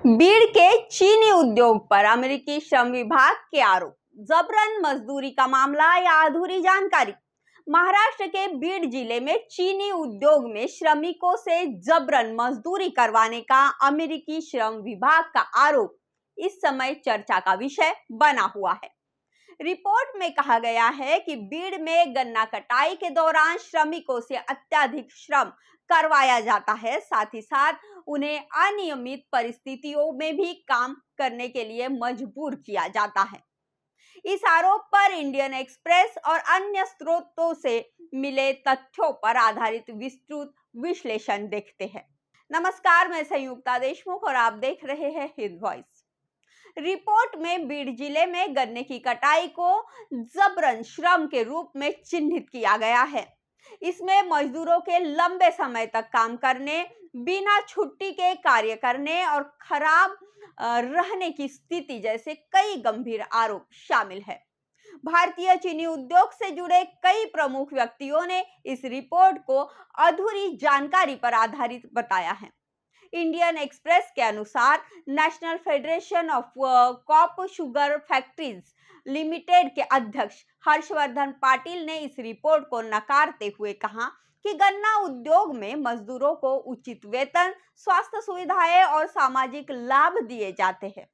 बीड़ के चीनी उद्योग पर अमेरिकी श्रम विभाग के आरोप, जबरन मजदूरी का मामला या अधूरी जानकारी। महाराष्ट्र के बीड़ जिले में चीनी उद्योग में श्रमिकों से जबरन मजदूरी करवाने का अमेरिकी श्रम विभाग का आरोप इस समय चर्चा का विषय बना हुआ है। रिपोर्ट में कहा गया है कि बीड़ में गन्ना कटाई के दौरान श्रमिकों से अत्यधिक श्रम करवाया जाता है, साथ ही साथ उन्हें अनियमित परिस्थितियों में भी काम करने के लिए मजबूर किया जाता है। इस आरोप पर इंडियन एक्सप्रेस और अन्य स्रोतों से मिले तथ्यों पर आधारित विस्तृत विश्लेषण देखते हैं। नमस्कार, मैं संयुक्ता देशमुख और आप देख रहे हैं हिंद वॉइस। रिपोर्ट में बीड़ जिले में गन्ने की कटाई को जबरन श्रम के रूप में चिन्हित किया गया है। इसमें मजदूरों के लंबे समय तक काम करने, बिना छुट्टी के कार्य करने और खराब रहने की स्थिति जैसे कई गंभीर आरोप शामिल है। भारतीय चीनी उद्योग से जुड़े कई प्रमुख व्यक्तियों ने इस रिपोर्ट को अधूरी जानकारी पर आधारित बताया है। इंडियन एक्सप्रेस के अनुसार National Federation of coop sugar factories limited के अध्यक्ष हर्षवर्धन पाटिल ने इस रिपोर्ट को नकारते हुए कहा कि गन्ना उद्योग में मजदूरों को उचित वेतन, स्वास्थ्य सुविधाएं और सामाजिक लाभ दिए जाते हैं।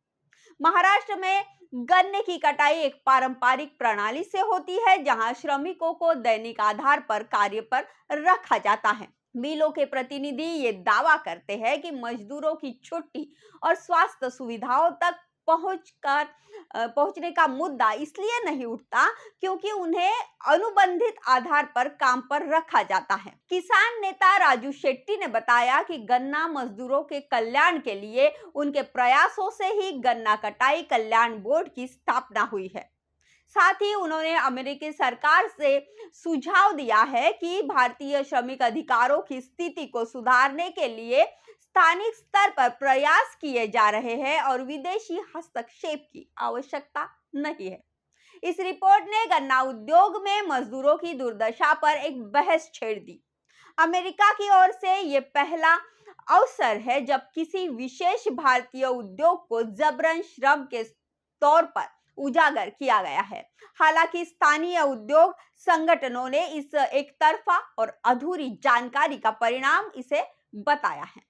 महाराष्ट्र में गन्ने की कटाई एक पारंपरिक प्रणाली से होती है, जहां श्रमिकों को दैनिक आधार पर कार्य पर रखा जाता है। मिलों के प्रतिनिधि ये दावा करते हैं कि मजदूरों की छुट्टी और स्वास्थ्य सुविधाओं तक पहुंचने का मुद्दा इसलिए नहीं उठता क्योंकि उन्हें अनुबंधित आधार पर काम पर रखा जाता है। किसान नेता राजू शेट्टी ने बताया कि गन्ना मजदूरों के कल्याण के लिए उनके प्रयासों से ही गन्ना कटाई कल्याण बोर्ड की स्थापना हुई है। साथ ही उन्होंने अमेरिकी सरकार से सुझाव दिया है कि भारतीय श्रमिक अधिकारों की स्थिति को सुधारने के लिए स्थानिक स्तर पर प्रयास किए जा रहे हैं और विदेशी हस्तक्षेप की आवश्यकता नहीं है। इस रिपोर्ट ने गन्ना उद्योग में मजदूरों की दुर्दशा पर एक बहस छेड़ दी। अमेरिका की ओर से ये पहला अवसर है जब किसी विशेष भारतीय उद्योग को जबरन श्रम के तौर पर उजागर किया गया है। हालांकि स्थानीय उद्योग संगठनों ने इस एक तरफा और अधूरी जानकारी का परिणाम इसे बताया है।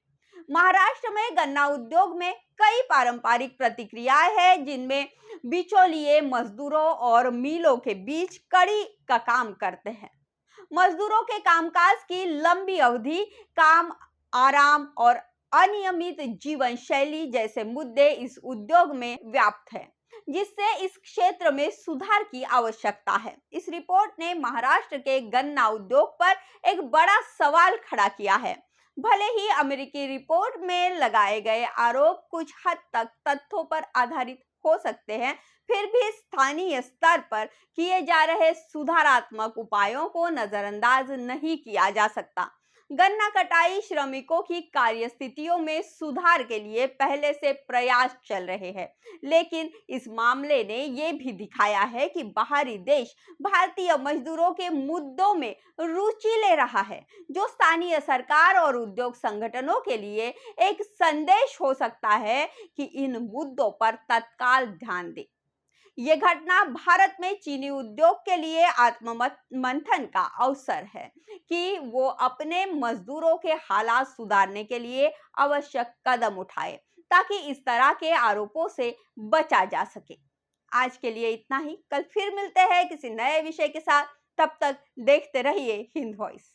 महाराष्ट्र में गन्ना उद्योग में कई पारंपरिक प्रतिक्रियाएं हैं, जिनमें बिचौलिए मजदूरों और मिलों के बीच कड़ी का काम करते हैं। मजदूरों के कामकाज की लंबी अवधि, काम, आराम और अनियमित जीवन शैली जैसे मुद्दे इस उद्योग में व्याप्त हैं, जिससे इस क्षेत्र में सुधार की आवश्यकता है। इस रिपोर्ट ने महाराष्ट्र के गन्ना उद्योग पर एक बड़ा सवाल खड़ा किया है। भले ही अमेरिकी रिपोर्ट में लगाए गए आरोप कुछ हद तक तथ्यों पर आधारित हो सकते हैं, फिर भी स्थानीय स्तर पर किए जा रहे सुधारात्मक उपायों को नजरअंदाज नहीं किया जा सकता। गन्ना कटाई श्रमिकों की कार्य स्थितियों में सुधार के लिए पहले से प्रयास चल रहे हैं, लेकिन इस मामले ने यह भी दिखाया है कि बाहरी देश भारतीय मजदूरों के मुद्दों में रुचि ले रहा है, जो स्थानीय सरकार और उद्योग संगठनों के लिए एक संदेश हो सकता है कि इन मुद्दों पर तत्काल ध्यान दें। ये घटना भारत में चीनी उद्योग के लिए आत्ममंथन का अवसर है कि वो अपने मजदूरों के हालात सुधारने के लिए आवश्यक कदम उठाए, ताकि इस तरह के आरोपों से बचा जा सके। आज के लिए इतना ही। कल फिर मिलते हैं किसी नए विषय के साथ। तब तक देखते रहिए हिंद वॉइस।